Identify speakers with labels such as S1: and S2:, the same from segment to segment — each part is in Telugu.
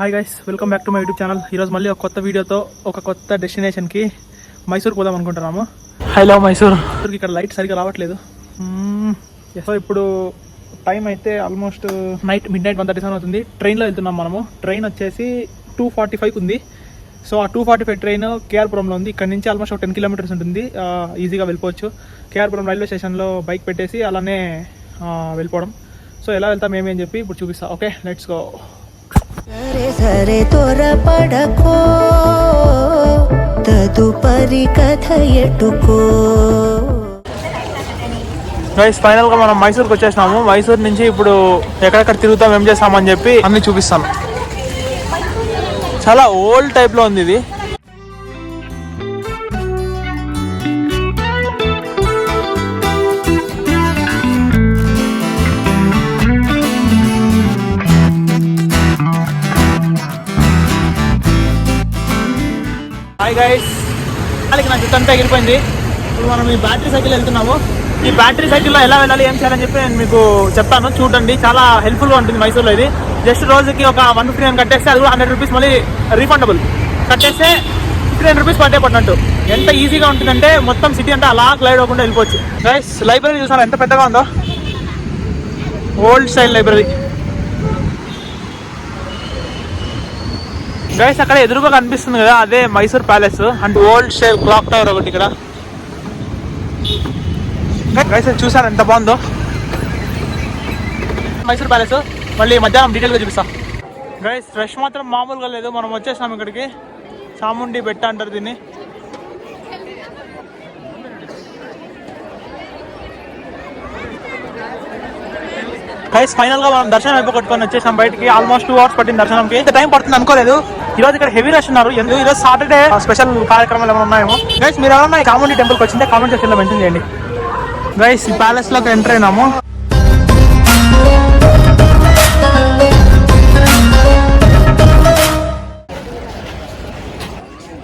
S1: Hi guys, welcome back to my YouTube channel. ఈరోజు మళ్ళీ ఒక కొత్త వీడియోతో ఒక కొత్త డెస్టినేషన్కి మైసూర్ పోదాం అనుకుంటున్నాము. హలో మైసూర్. ఇక్కడ లైట్ సరిగ్గా రావట్లేదు. సో ఇప్పుడు టైం అయితే ఆల్మోస్ట్ నైట్ మిడ్-నైట్ 1:37 అవుతుంది. ట్రైన్లో వెళ్తున్నాం మనము. ట్రైన్ వచ్చేసి 2:45 ఉంది. సో ఆ 2:45 ట్రైన్ కేఆర్పురంలో ఉంది. ఇక్కడ నుంచి ఆల్మోస్ట్ ఒక 10 కిలోమీటర్స్ ఉంటుంది. ఈజీగా వెళ్ళిపోవచ్చు. కేఆర్పురం రైల్వే స్టేషన్లో బైక్ పెట్టేసి అలానే వెళ్ళిపోవడం. సో ఎలా వెళ్తాం ఏమని చెప్పి ఇప్పుడు చూపిస్తా. Okay, let's go.
S2: సరే సరే త్వరపడకో, తదుపరి కథ ఎటుకో.
S1: గైస్, ఫైనల్ గా మనం మైసూర్కి వచ్చేసినాము. మైసూర్ నుంచి ఇప్పుడు ఎక్కడెక్కడ తిరుగుతాం, ఏం చేస్తామని చెప్పి అన్ని చూపిస్తాను. చాలా ఓల్డ్ టైప్ లో ఉంది ఇది. హాయ్ గైస్, వాళ్ళకి నా జుట్టు అంతా ఎగిరిపోయింది. ఇప్పుడు మనం ఈ బ్యాటరీ సైకిల్ వెళ్తున్నాము. ఈ బ్యాటరీ సైకిల్లో ఎలా వెళ్ళాలి, ఏం చేయాలని చెప్పి నేను మీకు చెప్తాను. చూడండి, చాలా హెల్ప్ఫుల్గా ఉంటుంది మైసూర్లో ఇది. జస్ట్ రోజుకి ఒక 159 కట్టేస్తే అది కూడా 100 రూపీస్ మళ్ళీ రీఫండబుల్. కట్టేస్తే 59 రూపీస్ పడ్డే పడినట్టు. ఎంత ఈజీగా ఉంటుందంటే మొత్తం సిటీ అంతా అలా గ్లైడ్ అవ్వకుండా వెళ్ళిపోవచ్చు. గైస్, లైబ్రరీ చూసారా ఎంత పెద్దగా ఉందో. Old style library. గైస్, అక్కడ ఎదురుగా కనిపిస్తుంది కదా, అదే Mysore palace and old style clock tower ఒకటి ఇక్కడ. గైస్, చూసారు ఎంత బాగుందో మైసూర్ ప్యాలెస్. మళ్ళీ మధ్యాహ్నం డీటెయిల్గా చూపిస్తాం. గైస్, రష్ మాత్రం మామూలుగా లేదు. మనం వచ్చేసాం ఇక్కడికి. చాముండి బెట్ట అంటారు దీన్ని. గైస్, ఫైనల్ గా మనం దర్శనం అయిపోగొట్టుకొని వచ్చేసాం బయటికి. ఆల్మోస్ట్ 2 hours పట్టింది దర్శనంకి. ఇంత టైం పడుతుంది అనుకోలేదు. ఈ రోజు ఇక్కడ హెవీ రష్ ఉన్నారు. ఎందుకు ఈరోజు సాటర్డే స్పెషల్ కార్యక్రమాలు ఏమైనా ఉన్నాయేమో. గైస్, మీరు ఎవరైనా చాముండి టెంపుల్కి వచ్చింటే కామెంట్ సెక్షన్ లో మెన్షన్ చేయండి. గైస్, ఈ ప్యాలెస్ లోకి ఎంటర్ అయినాము.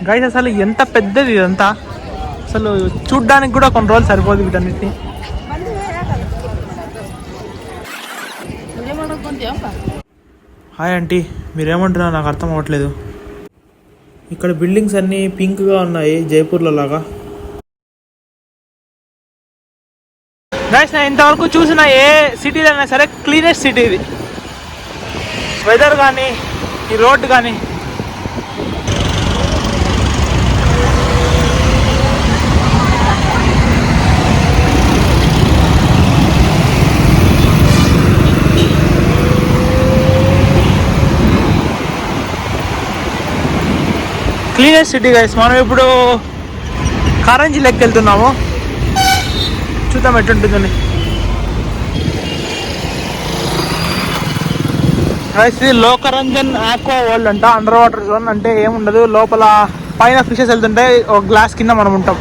S1: గైస్, అసలు ఎంత పెద్దది ఇదంతా. అసలు చూడ్డానికి కూడా కొన్ని రోజులు సరిపోదు వీటన్నిటిని. హాయ్ ఆంటీ, మీరేమంటున్నారు నాకు అర్థం అవ్వట్లేదు. ఇక్కడ బిల్డింగ్స్ అన్నీ పింక్గా ఉన్నాయి, జైపూర్లో లాగా. గైస్, నేను ఇంతవరకు చూసిన ఏ సిటీలో అయినా సరే క్లీనెస్ట్ సిటీ ఇది. వెదర్ కానీ, ఈ రోడ్డు కానీ. Cleanest city guys. మనం ఇప్పుడు కారంజీ లెక్క వెళ్తున్నాము. చూద్దాం ఎట్టుంటుందని. గైస్, ఇది లోకరంజన్ ఆక్వా వరల్డ్ అంట. అండర్ వాటర్ జోన్ అంటే ఏముండదు, లోపల పైన ఫిషెస్ వెళ్తుంటాయి, ఒక గ్లాస్ కింద మనం ఉంటాం.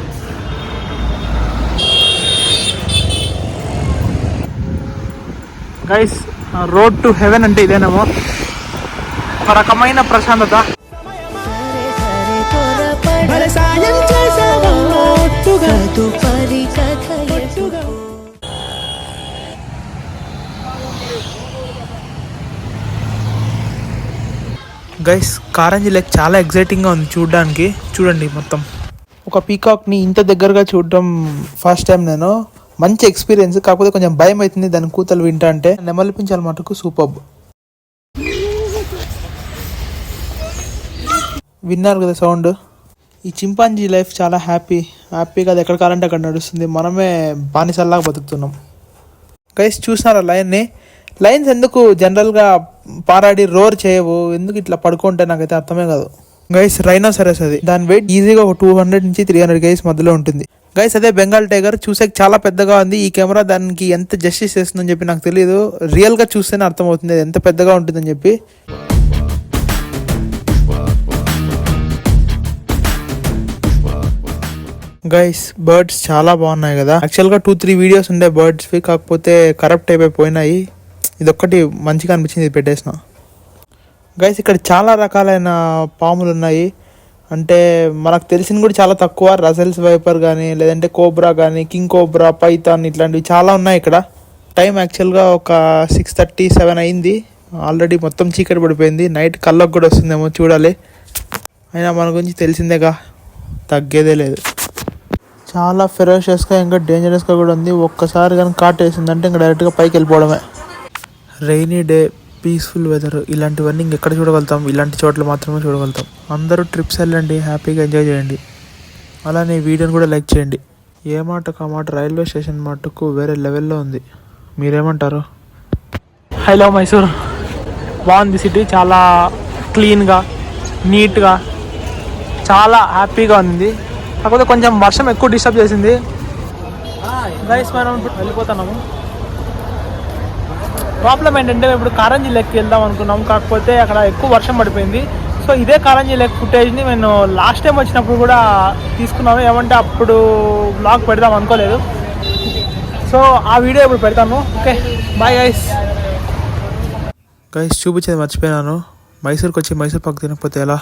S1: గైస్, రోడ్ టు హెవెన్ అంటే ఇదేనేమో. ఒక రకమైన ప్రశాంతత. గైస్, కారంజీ లేక్ చాలా ఎగ్జైటింగ్గా ఉంది చూడడానికి. చూడండి, మొత్తం ఒక పీకాక్ని ఇంత దగ్గరగా చూడడం ఫస్ట్ టైం నేను. మంచి ఎక్స్పీరియన్స్. కాకపోతే కొంచెం భయం అవుతుంది దాని కూతలు వింటా అంటే. నెమలిపించాలి మటుకు సూపర్బ్. విన్నారు కదా సౌండ్. ఈ చింపాంజీ లైఫ్ చాలా హ్యాపీగా అది ఎక్కడ కావాలంటే అక్కడ నడుస్తుంది. మనమే బానిసల్లాగా బతుకుతున్నాం. గైస్, చూసినారా లైన్స్ ఎందుకు జనరల్గా పారాడి రోర్ చేయవు, ఎందుకు ఇట్లా పడుకుంటే నాకైతే అర్థమే కాదు. గైస్, రైనోసరస్ అది. దాని వెయిట్ ఈజీగా ఒక 200 నుంచి 300 కేజీస్ మధ్యలో ఉంటుంది. గైస్, అదే బెంగాల్ టైగర్. చూసే చాలా పెద్దగా ఉంది. ఈ కెమెరా దానికి ఎంత జస్టిస్ చేస్తుందని చెప్పి నాకు తెలియదు. రియల్గా చూస్తేనే అర్థమవుతుంది అది ఎంత పెద్దగా ఉంటుందని చెప్పి. గైస్, బర్డ్స్ చాలా బాగున్నాయి కదా. యాక్చువల్గా 2-3 వీడియోస్ ఉండే బర్డ్స్వి, కాకపోతే కరప్ట్ అయిపోయినాయి. ఇదొక్కటి మంచిగా అనిపించింది, ఇది పెట్టేసిన. గైస్, ఇక్కడ చాలా రకాలైన పాములు ఉన్నాయి. అంటే మనకు తెలిసింది కూడా చాలా తక్కువ. రసెల్స్ వైపర్ కానీ, లేదంటే కోబ్రా కానీ, కింగ్ కోబ్రా, పైథాన్ ఇట్లాంటివి చాలా ఉన్నాయి ఇక్కడ. టైం యాక్చువల్గా ఒక 6:37 అయింది. ఆల్రెడీ మొత్తం చీకటి పడిపోయింది. నైట్ కళ్ళకు కూడా వస్తుందేమో చూడాలి. అయినా మన గురించి తెలిసిందేగా, తగ్గేదే లేదు. చాలా ఫెరోషియస్గా ఇంకా డేంజరస్గా కూడా ఉంది. ఒక్కసారి కానీ కాట్ వేసిందంటే ఇంకా డైరెక్ట్గా పైకి వెళ్ళిపోవడమే. రైనీ డే, పీస్ఫుల్ వెదర్, ఇలాంటివన్నీ ఇంకెక్కడ చూడగలుగుతాం? ఇలాంటి చోట్ల మాత్రమే చూడగలుగుతాం. అందరూ ట్రిప్స్ వెళ్ళండి, హ్యాపీగా ఎంజాయ్ చేయండి. అలానే వీడియోని కూడా లైక్ చేయండి. ఏ మాటకు ఆ మాట రైల్వే స్టేషన్ మటుకు వేరే లెవెల్లో ఉంది. మీరేమంటారు? I love Mysore. బాగుంది సిటీ, చాలా క్లీన్గా, నీట్గా, చాలా హ్యాపీగా ఉంది. కాకపోతే కొంచెం వర్షం ఎక్కువ డిస్టర్బ్ చేసింది. గైస్ మనం ఇప్పుడు వెళ్ళిపోతున్నాము. ప్రాబ్లం ఏంటంటే ఇప్పుడు కారంజీ లెక్కి వెళ్దాం అనుకున్నాం, కాకపోతే అక్కడ ఎక్కువ వర్షం పడిపోయింది. సో ఇదే కారంజీ లెక్ ఫుటేజ్ని నేను లాస్ట్ టైం వచ్చినప్పుడు కూడా తీసుకున్నాను. ఏమంటే అప్పుడు బ్లాగ్ పెడదాం అనుకోలేదు. సో ఆ వీడియో ఇప్పుడు పెడతాను. Okay, bye guys. చూపించేది మర్చిపోయినాను. మైసూర్కి వచ్చి మైసూర్ పాక్ తినకపోతే ఎలా?